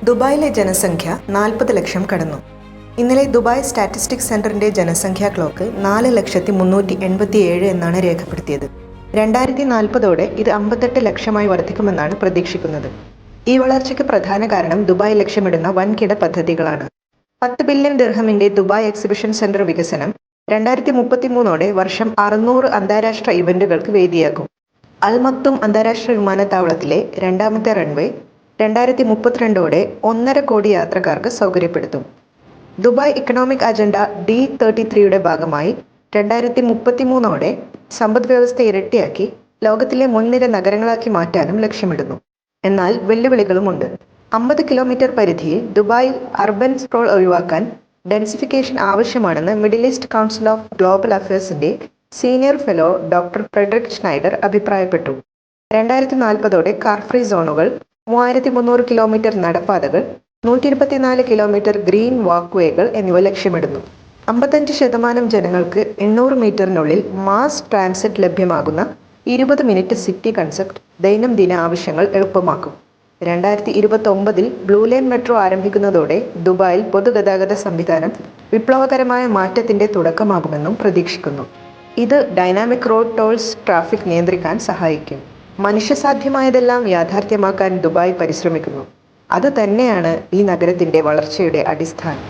ദുബായിലെ ജനസംഖ്യ 40 ലക്ഷം കടന്നു. ഇന്നലെ ദുബായ് സ്റ്റാറ്റിസ്റ്റിക്സ് സെന്ററിന്റെ ജനസംഖ്യാ ക്ലോക്ക് 4,387,000 എന്നാണ് രേഖപ്പെടുത്തിയത്. 2040ഓടെ ഇത് 58 ലക്ഷമായി വർദ്ധിക്കുമെന്നാണ് പ്രതീക്ഷിക്കുന്നത്. ഈ വളർച്ചയ്ക്ക് പ്രധാന കാരണം ദുബായ് ലക്ഷ്യമിടുന്ന വൻകിട പദ്ധതികളാണ്. 10 ബില്യൺ ദിർഹമിന്റെ ദുബായ് എക്സിബിഷൻ സെന്റർ വികസനം 2033ഓടെ വർഷം 600 അന്താരാഷ്ട്ര ഇവന്റുകൾക്ക് വേദിയാകും. അൽ മക്തും അന്താരാഷ്ട്ര വിമാനത്താവളത്തിലെ രണ്ടാമത്തെ റൺവേ 2032ഓടെ 1.5 കോടി യാത്രക്കാർക്ക് സൗകര്യപ്പെടുത്തും. ദുബായ് ഇക്കണോമിക് അജണ്ട D33യുടെ ഭാഗമായി 2033ഓടെ സമ്പദ് വ്യവസ്ഥ ഇരട്ടിയാക്കി ലോകത്തിലെ മുൻനിര നഗരങ്ങളാക്കി മാറ്റാനും ലക്ഷ്യമിടുന്നു. എന്നാൽ വെല്ലുവിളികളുമുണ്ട്. 50 കിലോമീറ്റർ പരിധിയിൽ ദുബായിൽ അർബൻ സ്പ്രോൾ ഒഴിവാക്കാൻ ഡെൻസിഫിക്കേഷൻ ആവശ്യമാണെന്ന് Middle East Council of Global അഫയേഴ്സിന്റെ senior fellow doctor Frederick Schneider അഭിപ്രായപ്പെട്ടു. 2040ഓടെ കാർ ഫ്രീ സോണുകൾ, 3300 കിലോമീറ്റർ നടപ്പാതകൾ, 124 കിലോമീറ്റർ ഗ്രീൻ വാക്ക്വേകൾ എന്നിവ ലക്ഷ്യമിടുന്നു. 55% ജനങ്ങൾക്ക് 800 മീറ്ററിനുള്ളിൽ മാസ് ട്രാൻസിറ്റ് ലഭ്യമാകുന്ന 20 മിനിറ്റ് സിറ്റി കൺസെപ്റ്റ് ദൈനംദിന ആവശ്യങ്ങൾ എളുപ്പമാക്കും. 2029 ബ്ലൂ ലൈൻ മെട്രോ ആരംഭിക്കുന്നതോടെ ദുബായിൽ പൊതുഗതാഗത സംവിധാനം വിപ്ലവകരമായ മാറ്റത്തിന്റെ തുടക്കമാകുമെന്നും പ്രതീക്ഷിക്കുന്നു. ഇത് ഡൈനാമിക് റോഡ് ടോൾസ് ട്രാഫിക് നിയന്ത്രിക്കാൻ സഹായിക്കും. മനുഷ്യസാധ്യമായതെല്ലാം യാഥാർത്ഥ്യമാക്കാൻ ദുബായ് പരിശ്രമിക്കുന്നു. അത് തന്നെയാണ് ഈ നഗരത്തിന്റെ വളർച്ചയുടെ അടിസ്ഥാനം.